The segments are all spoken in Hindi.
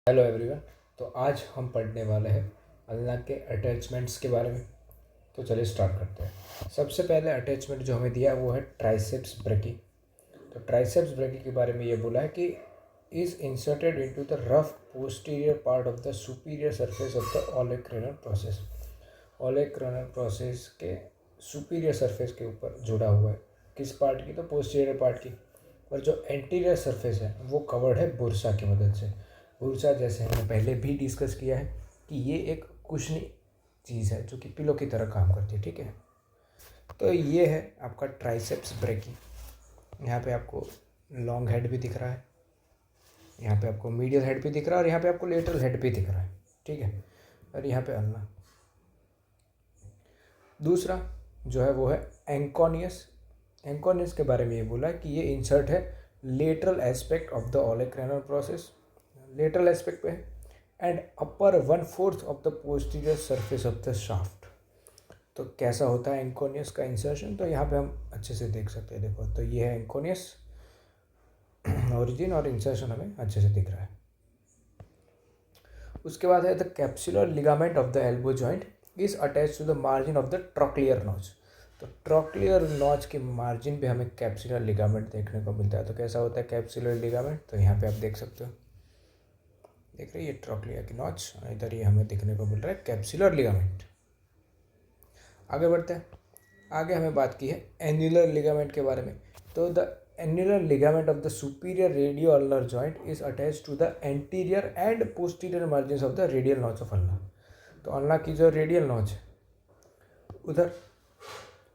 Hello everyone. तो आज हम पढ़ने वाले हैं अल्ना के अटैचमेंट्स के बारे में। तो चलिए स्टार्ट करते हैं। सबसे पहले अटैचमेंट जो हमें दिया है वो है ट्राइसेप्स ब्रेकी। तो ट्राइसेप्स ब्रेकी के बारे में ये बोला है कि is inserted into the rough posterior part of the superior surface of the olecranal process. Olecranal process के सुपीरियर सरफेस के ऊपर जुड़ा हुआ है। किस पार्ट की? तो पोस्टीरियर पार्ट की। और जो एंटीरियर सरफेस है वो कवर्ड है बुरसा की मदद से। बुरसा जैसे हमने पहले भी डिस्कस किया है कि ये एक कुशनी चीज़ है जो कि पिलो की तरह काम करती है। ठीक है, तो ये है आपका ट्राइसेप्स ब्रेकी। यहाँ पे आपको लॉन्ग हेड भी दिख रहा है, यहाँ पे आपको मीडियल हेड भी दिख रहा है और यहाँ पे आपको लेटरल हेड भी दिख रहा है। ठीक है, और यहाँ पे अल्ना। दूसरा जो है वो है एंकोनियस। एंकोनियस के बारे में ये बोला है कि ये इंसर्ट है lateral aspect of the olecranal process, lateral aspect पे है, and upper 1/4 of the posterior surface of the shaft. तो कैसा होता है एंकोनियस का इंसर्शन? तो यहाँ पे हम अच्छे से देख सकते हैं। देखो, तो ये है एंकोनियस ओरिजिन, और इंसर्शन हमें अच्छे से दिख रहा है। उसके बाद है the capsular ligament of the elbow joint is attach to the margin of the trochlear notch. तो ट्रॉक्लियर नॉच के मार्जिन पे हमें कैप्सुलर लिगामेंट देखने को मिलता है। तो कैसा होता है कैप्सुलर लिगामेंट? तो यहाँ पे आप देख सकते हो, देख रहे हैं ये ट्रॉक्लियर की नॉच, इधर ये हमें देखने को मिल रहा है कैप्सुलर लिगामेंट। आगे बढ़ते हैं। आगे हमें बात की है एन्युलर लिगामेंट के बारे में। तो the annular ligament of the superior radio ulnar joint is attach to the anterior and posterior margin of the radial notch of ulna. तो अल्ना की जो रेडियल नॉच है उधर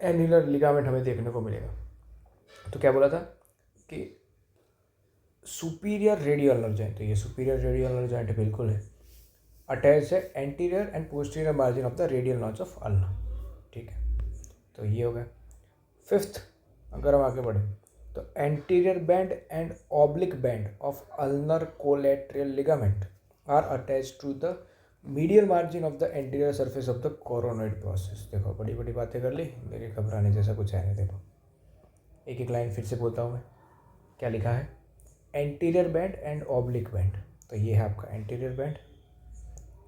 एन्युलर लिगामेंट हमें देखने को मिलेगा। तो क्या बोला था कि सुपीरियर रेडियो अल्नर जॉइंट, तो ये सुपीरियर रेडियो अल्नर जॉइंट बिल्कुल है, अटैच है anterior and posterior margin of the radial notch of ulna. ठीक है, तो ये हो गया। फिफ्थ, अगर हम आगे बढ़े तो anterior band and oblique band of ulnar collateral ligament are attach to the medial margin of the anterior surface of the coronoid process. देखो, बड़ी बड़ी बातें कर ली, मेरे घबराने जैसा कुछ है नहीं। देखो, एक एक लाइन फिर से बोलता हूँ मैं, क्या लिखा है? Anterior band and oblique band. तो ये है आपका एंटीरियर बैंड,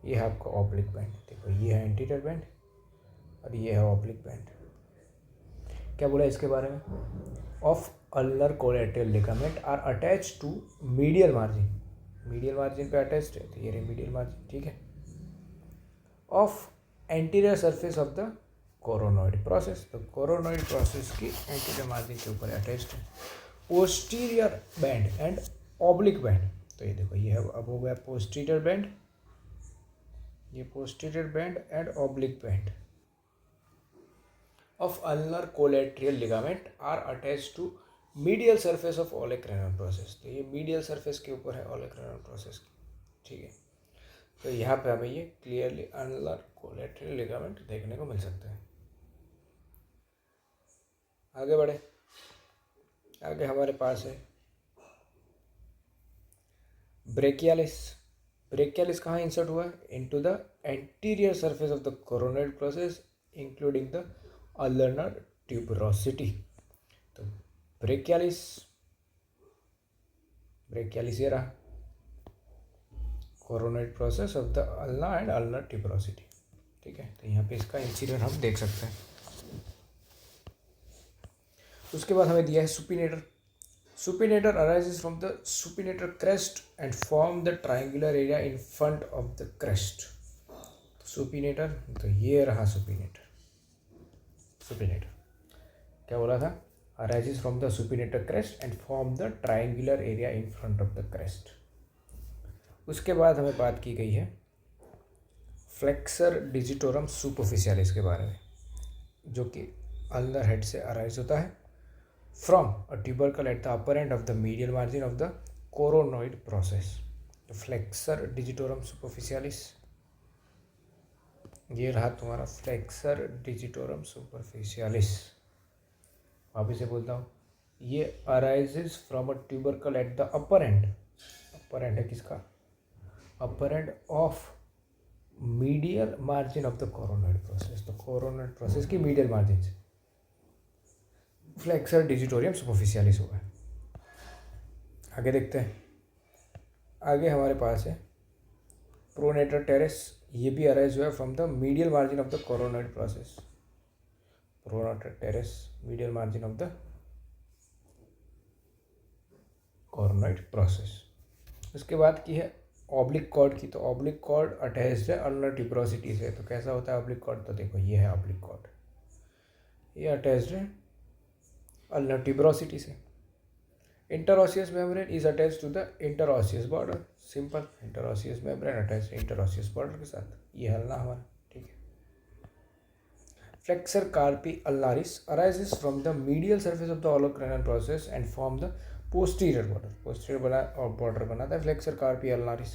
ये है आपका ऑब्लिक बैंड। देखो, ये है एंटीरियर बैंड और ये है ऑब्लिक बैंड। क्या बोला इसके बारे में? Of ulnar collateral ligament are attach to medial margin, medial margin पे अटैच्ड है, तो ये रही मीडियल मार्जिन। ठीक है, of anterior surface of the coronoid process. तो कोरोनॉइड प्रोसेस की एंटीरियर मार्जिन के ऊपर अटैच्ड है। Posterior band and oblique band. तो ये देखो, ये है अब हो गया पोस्टीरियर बैंड, ये posterior band and oblique band of ulnar collateral ligament are attach to medial surface of olecranal process. तो ये मीडियल सरफेस के ऊपर है ओलेक्रेनल प्रोसेस की। ठीक है, तो यहाँ पे हमें ये क्लियरली अल्नर कोलेट्रियल लिगामेंट देखने को मिल सकता है। आगे बढ़े। आगे हमारे पास है ब्रेकियालिस। ब्रेकियालिस कहाँ इंसर्ट हुआ है? Into the anterior surface of the coronoid process including the ulnar tuberosity. तो ब्रेकियालिस, ब्रेकियालिस ये रहा coronoid process of the ulna and ulnar tuberosity. ठीक है, तो यहाँ पे इसका इंसिडेंट हम देख सकते हैं। उसके बाद हमें दिया है supinator. Supinator arises from the supinator crest and form the triangular area in front of the crest. Supinator, तो ये रहा सुपिनेटर। सुपिनेटर क्या बोला था? Arises from the supinator crest and form the triangular area in front of the crest. उसके बाद हमें बात की गई है फ्लेक्सर डिजिटोरम सुपरफिशियलिस के बारे में, जो कि अल्नर हेड से अराइज होता है from a tubercle at the upper end of the medial margin of the coronoid process. Flexor digitorum superficialis, ये रहा तुम्हारा फ्लेक्सर डिजिटोरम सुपरफिशियलिस। वापिस से बोलता हूँ, ये arises from a tubercle at the upper end, upper end है किसका? Upper end of medial margin of the coronoid process. तो कोरोनॉइड प्रोसेस की मीडियल मार्जिन से फ्लेक्सर डिजिटोरियम सुपरफिशियलिस होगा। आगे देखते हैं। आगे हमारे पास है प्रोनेटर टेरेस, ये भी अराइज हुआ है from the medial margin of the coronoid process. Pronator terrace medial margin of the coronoid process. उसके बाद की है ऑब्लिक कॉर्ड की। तो ऑब्लिक कॉर्ड अटैच्ड है अल्नर ट्यूबरोसिटी से। तो कैसा होता है ऑब्लिक कॉर्ड? तो देखो ये है ऑब्लिक कॉर्ड, ये अटैच्ड है अल्नर ट्यूबरोसिटी से। Interosseous membrane is attached to the interosseous border. Simple, interosseous membrane attached interosseous border के साथ। ये हल्ला हमारा, ठीक है। Flexor carpi ulnaris arises from the medial surface of the olecranal process and form the posterior border. Posterior बना और बॉर्डर बनाता है फ्लेक्सर कार्पी अल्नारिस।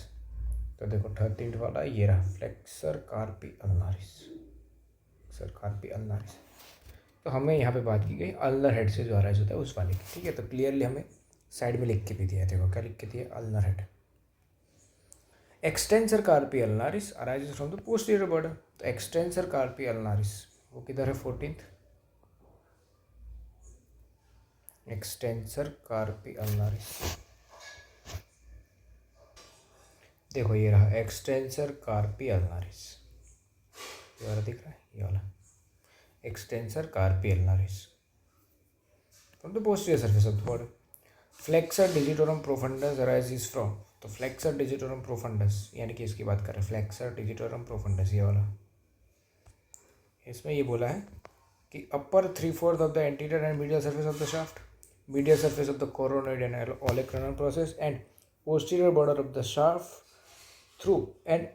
तो देखो 13th वाला ये रहा flexor carpi ulnaris, flexor carpi अल्नारिस। तो हमें यहाँ पे बात की गई अल्नर हेड से जो अराइज होता है उस वाले की, ठीक है। तो क्लियरली हमें साइड में लिख के भी दिया है, देखो क्या लिख के दिया, ulnar head. Extensor कार्पी ulnaris arises from the posterior border. तो एक्सटेंसर कार्पी अल्नारिस वो किधर है? 14th। एक्सटेंसर कार्पी अल्नारिस, देखो ये रहा एक्सटेंसर कार्पी अल्नारिस, ये वाला दिख रहा है, ये वाला extensor कार्पी अल्नारिस from the posterior surface of the body. Flexor digitorum profundis arises from. तो फ्लेक्सर डिजिटोरम प्रोफंडस यानी कि इसकी बात करें, फ्लेक्सर डिजिटोरम प्रोफंडस ये वाला, इसमें ये बोला है कि upper 3/4 of the anterior and medial surface of the shaft, medial surface of the coronoid and olecranal process and posterior border of the shaft through and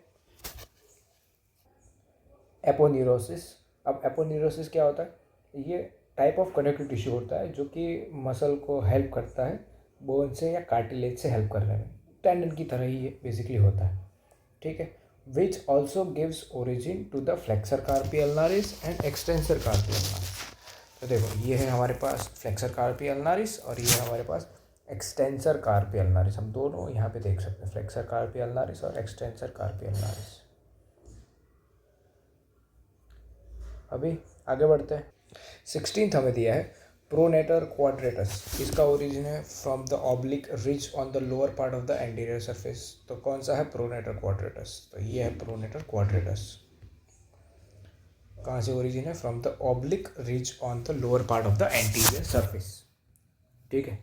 aponeurosis. अब एपोन्यूरोसिस क्या होता है? ये टाइप ऑफ कनेक्टिव टिश्यू होता है जो कि मसल को हेल्प करता है बोन से या कार्टिलेज से हेल्प करने में। टेंडन की तरह ही ये बेसिकली होता है, ठीक है। which also gives origin to the flexor carpi ulnaris and extensor carpi ulnaris। तो देखो ये है हमारे पास फ्लेक्सर कार्पी अल्नारिस और ये है हमारे पास एक्सटेंसर कार्पी अल्नारिस। हम दोनों यहाँ पे देख सकते हैं, फ्लेक्सर कार्पी अल्नारिस और एक्सटेंसर कार्पी अल्नारिस। अभी आगे बढ़ते हैं। 16th हमें दिया है प्रोनेटर क्वाड्रेटस। इसका ओरिजिन है from the oblique ridge on the lower part of the anterior surface. तो कौन सा है? Pronator quadratus. तो ये है प्रोनेटर क्वाड्रेटस। कहाँ से ओरिजिन है? From the oblique ridge on the lower part of the anterior surface, ठीक है।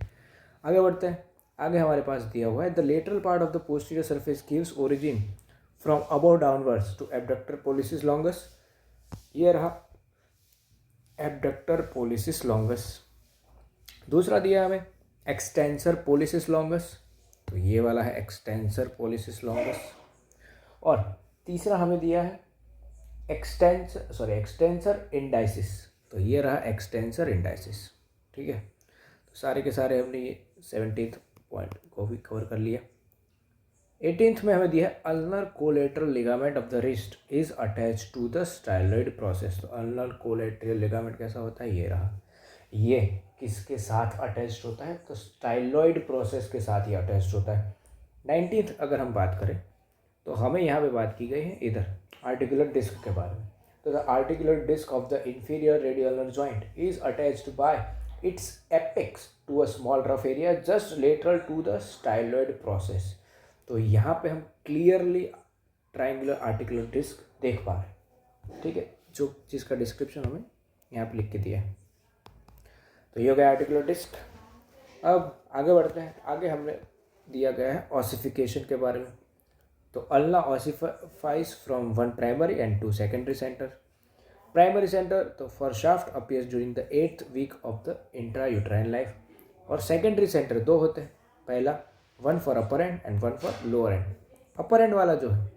आगे बढ़ते हैं। आगे हमारे पास दिया हुआ है the lateral part of the posterior surface gives origin from above downwards to abductor pollicis longus. ये रहा एबडक्टर पोलिसिस लॉन्गस। दूसरा दिया हमें एक्सटेंसर पोलिसिस लॉन्गस। तो ये वाला है एक्सटेंसर पोलिसिस लॉन्गस। और तीसरा हमें दिया है एक्सटेंसर इंडाइसिस। तो ये रहा एक्सटेंसर इंडाइसिस, ठीक है। तो सारे के सारे हमने ये 17th पॉइंट को भी कवर कर लिया। 18th में हमें दिया है ulnar collateral ligament of the wrist is attach to the styloid process. तो अल्नर कोलेटरल लिगामेंट कैसा होता है? ये रहा। ये किसके साथ अटैच्ड होता है? तो स्टाइलॉइड प्रोसेस के साथ ही अटैच्ड होता है। 19th अगर हम बात करें तो हमें यहाँ पे बात की गई है इधर आर्टिकुलर डिस्क के बारे में। तो the articular disc of the inferior radioulnar joint is attached by its apex to a small rough area just lateral to the styloid process. तो यहाँ पे हम क्लियरली ट्राइंगुलर आर्टिकुलर डिस्क देख पा रहे हैं, ठीक है, जो जिसका डिस्क्रिप्शन हमें यहाँ पे लिख के दिया है। तो ये हो गया आर्टिकुलर डिस्क। अब आगे बढ़ते हैं। आगे हमने दिया गया है ऑसिफिकेशन के बारे में। तो ulna ossifies from one primary and two secondary center. Primary center तो for shaft appears during the 8th week of the intra uterine life. और सेकेंडरी सेंटर दो होते हैं, पहला one for upper end and one for lower end. Upper end वाला जो है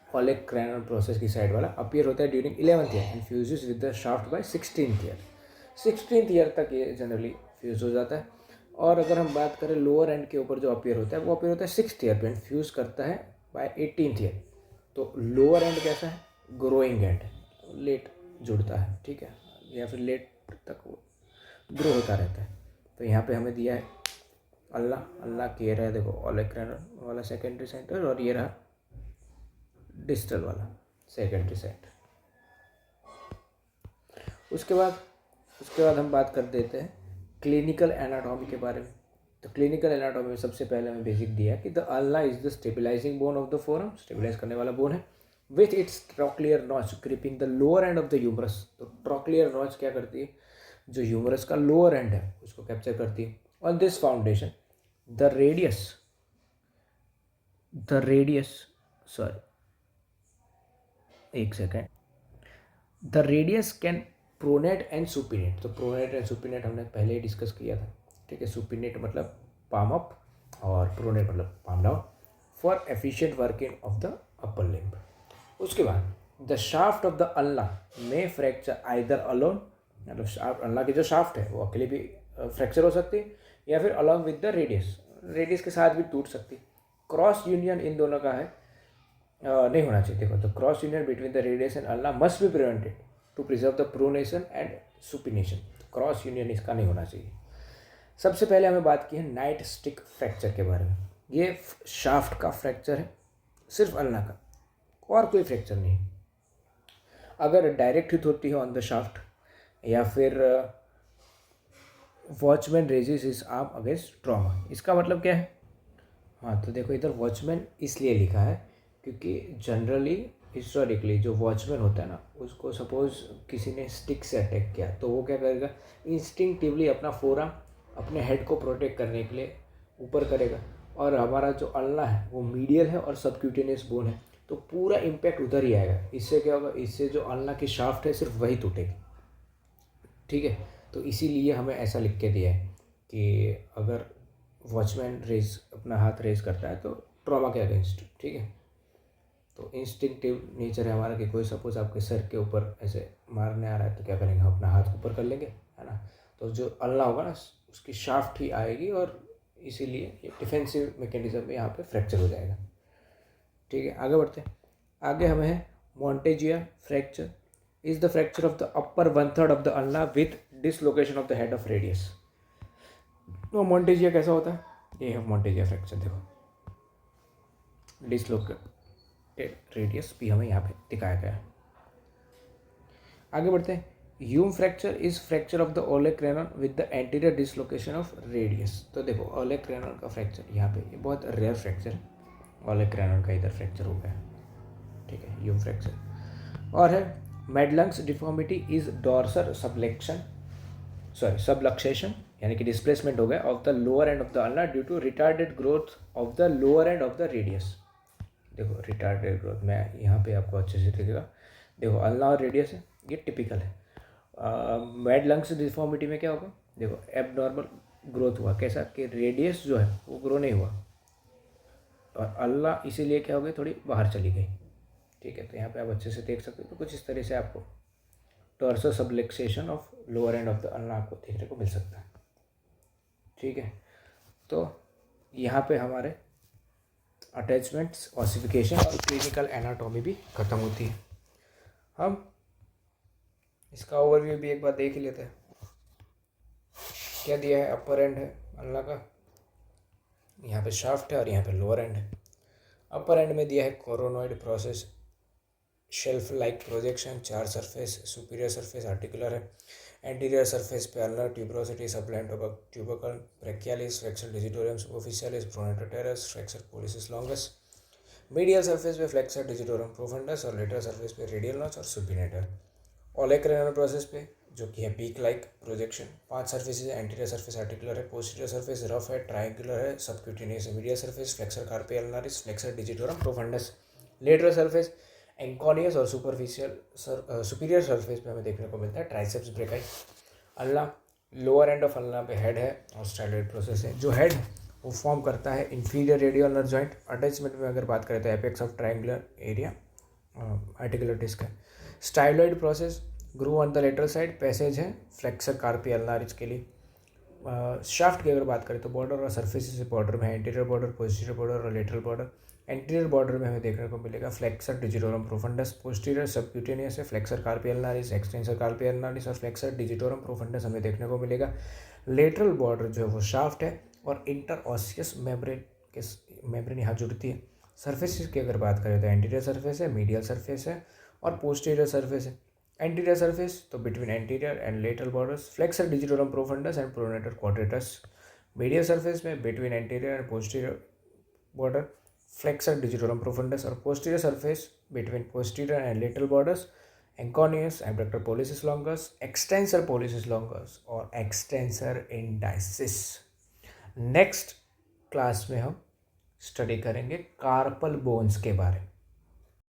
ओलेक्रेनल प्रोसेस की साइड वाला अपीयर होता है during 11th year and fuses with the shaft by 16th year. 16th year तक ये जनरली फ्यूज हो जाता है। और अगर हम बात करें लोअर एंड के ऊपर जो अपीयर होता है वो अपीयर होता है 6th ईयर पे एंड फ्यूज करता है बाय 18th ईयर। तो लोअर एंड कैसा है? ग्रोइंग एंड, लेट जुड़ता है, ठीक है, या फिर लेट तक वो ग्रो होता रहता है। तो यहाँ पे हमें दिया है अल्लाह के रहा है, देखो ओलेक्रेनल वाला सेकेंडरी सेंटर और ये रहा डिस्टल वाला सेकेंडरी सेंटर। उसके बाद हम बात कर देते हैं क्लिनिकल एनाटॉमी के बारे में। तो क्लिनिकल एनाटॉमी में सबसे पहले हमें बेसिक दिया है कि the ulna is the stabilizing bone of the forearm, stabilize करने वाला बोन है, with its trochlear notch gripping the lower end of the humerus. तो ट्रॉक्लियर नॉच क्या करती है, जो ह्यूमरस का लोअर एंड है उसको कैप्चर करती है। On this foundation the radius sorry एक second, the radius can pronate and supinate. तो प्रोनेट एंड सुपिनेट हमने पहले ही डिस्कस किया था, ठीक है। सुपिनेट मतलब पाम अप और प्रोनेट मतलब palm down for efficient working of the upper limb. उसके बाद the shaft of the ulna में फ्रैक्चर आइदर अलोन, मतलब अल्ना की जो शाफ्ट है वो अकेले भी फ्रैक्चर हो सकती है, या फिर अलॉन्ग विद द रेडियस के साथ भी टूट सकती है। क्रॉस यूनियन इन दोनों का है नहीं होना चाहिए। देखो, तो cross union between the radius and ulna must be prevented to preserve the pronation and supination. Cross union इसका नहीं होना चाहिए। सबसे पहले हमें बात की है नाइट स्टिक फ्रैक्चर के बारे में। ये शाफ्ट का फ्रैक्चर है, सिर्फ अल्ना का, और कोई फ्रैक्चर नहीं। अगर डायरेक्ट हिट होती है ऑन द शाफ्ट, या फिर watchman raises his arm against trauma. इसका मतलब क्या है? हाँ, तो देखो इधर वॉचमैन इसलिए लिखा है क्योंकि जनरली हिस्टोरिकली जो वॉचमैन होता है ना, उसको सपोज किसी ने स्टिक से अटैक किया तो वो क्या करेगा, इंस्टिंक्टिवली अपना फोरआर्म अपने हेड को प्रोटेक्ट करने के लिए ऊपर करेगा। और हमारा जो अल्ना है वो मीडियल है और सबक्यूटेनियस बोन है, तो पूरा इम्पैक्ट उधर ही आएगा। इससे क्या होगा, इससे जो अल्ना की शाफ्ट है सिर्फ वही टूटेगी, ठीक है। तो इसीलिए हमें ऐसा लिख के दिया है कि अगर वॉचमैन अपना हाथ रेज करता है तो ट्रॉमा के अगेंस्ट, ठीक है। तो इंस्टिंक्टिव नेचर है हमारा कि कोई सपोज आपके सर के ऊपर ऐसे मारने आ रहा है तो क्या करेंगे, अपना हाथ ऊपर कर लेंगे, है ना। तो जो अल्ला होगा ना, उसकी शाफ्ट ही आएगी और इसीलिए ये डिफेंसिव मैकेनिज्म में यहाँ पे फ्रैक्चर हो जाएगा, ठीक है। आगे बढ़ते हैं। आगे हमें है Monteggia fracture is the fracture of the upper 1/3 of the ulna with dislocation of the head of radius. तो मॉन्टेजिया कैसा होता है, ये है मॉन्टेजिया फ्रैक्चर। देखो, डिसलोकेट रेडियस भी हमें यहाँ पे दिखाया गया है। आगे बढ़ते हैं। Hume fracture is fracture of the olecranon with the anterior dislocation of radius. तो देखो, ओलेक्रेनन का फ्रैक्चर यहाँ पे, ये बहुत रेयर फ्रैक्चर है। ओलेक्रेनन का इधर फ्रैक्चर हो गया, ठीक है, ह्यूम फ्रैक्चर। और है Madelung's deformity is dorsal subluxation, यानी कि डिस्प्लेसमेंट हो गया of the lower end of the ulna due to retarded growth of the lower end of the radius. देखो, रिटार्डेड ग्रोथ मैं यहाँ पे आपको अच्छे से दिखेगा। देखो, अल्ना और रेडियस है, ये टिपिकल है। मेड लंग्स डिफॉर्मिटी में क्या होगा, देखो एबनॉर्मल ग्रोथ हुआ, कैसा कि रेडियस जो है वो ग्रो नहीं हुआ, और अल्ला इसीलिए क्या हो गई, थोड़ी बाहर चली गई, ठीक है। तो यहाँ पे आप अच्छे से देख सकते हो। तो कुछ इस तरह से आपको torso subluxation of lower end of the ulna आपको देखने को मिल सकता है, ठीक है। तो यहाँ पे हमारे अटैचमेंट्स, ऑसिफिकेशन और क्लिनिकल एनाटॉमी भी खत्म होती है। हम इसका ओवरव्यू भी एक बार देख ही लेते हैं। क्या दिया है, अपर एंड है अल्ना का, यहाँ पे शाफ्ट है और यहाँ पे लोअर एंड है। अपर एंड में दिया है coronoid process, shelf like projection, 4 surface, superior surface articular है, एंटीरियर सरफेस पे ulnar tuberosity, sublime tubercle, brachialis, flexor digitorum superficialis, pronator teres, flexor pollicis longus. Medial surface पे फ्लेक्सर डिजिटोरियम प्रोफंडस और लेटरल सरफेस पे रेडियल नॉच और सुपिनेटर। ओलेक्रेनल प्रोसेस पे जो कि है पीक लाइक प्रोजेक्शन, 5 सर्फेसेज है, एंटीरियर सरफेस आर्टिकुलर है, पोस्टीरियर सरफेस रफ है, ट्रायंगुलर है, सबक्यूटेनियस है, medial surface flexor carpi ulnaris, flexor digitorum profundus. Lateral surface anconeus और सुपीरियर सरफेस पे हमें देखने को मिलता है triceps brachii. Ulna, lower end of ulna पे हेड है और स्टाइलॉइड प्रोसेस है। जो हेड वो फॉर्म करता है inferior radio ulnar joint. Attachment में अगर बात करें तो apex of triangular area articular disc है। Styloid process groove on the lateral side, passage है फ्लेक्सर कार्पी अल्नारिस के लिए। शाफ्ट की अगर बात करें तो बॉर्डर और सरफेस से बॉर्डर में है एंटीरियर बॉर्डर, पोस्टीरियर बॉर्डर और लेटरल बॉर्डर। एंटीरियर बॉर्डर में हमें देखने को मिलेगा flexor digitorum profundis, posterior subcutaneous है, फ्लेक्सर कार्पी अल्नारिस, एक्सटेंसर कार्पी अल्नारिस और फ्लेक्सर डिजिटोरम प्रोफंडस हमें देखने को मिलेगा। लेटरल बॉर्डर जो है वो शाफ्ट है और इंटरऑसियस मेम्ब्रेन यहाँ जुड़ती है। सरफेस की अगर बात करें तो एंटीरियर सरफेस है, मीडियल सरफेस है और पोस्टीरियर सरफेस है। एंटीरियर सरफेस तो between anterior and lateral borders, flexor digitorum profundus and pronator quadratus. Medial surface में between anterior and posterior border flexor digitorum profundus, और posterior surface between posterior and lateral borders anconeus, abductor pollicis longus, extensor pollicis longus और एक्सटेंसर इंडाइसिस। नेक्स्ट क्लास में हम स्टडी करेंगे कार्पल बोन्स के बारे में।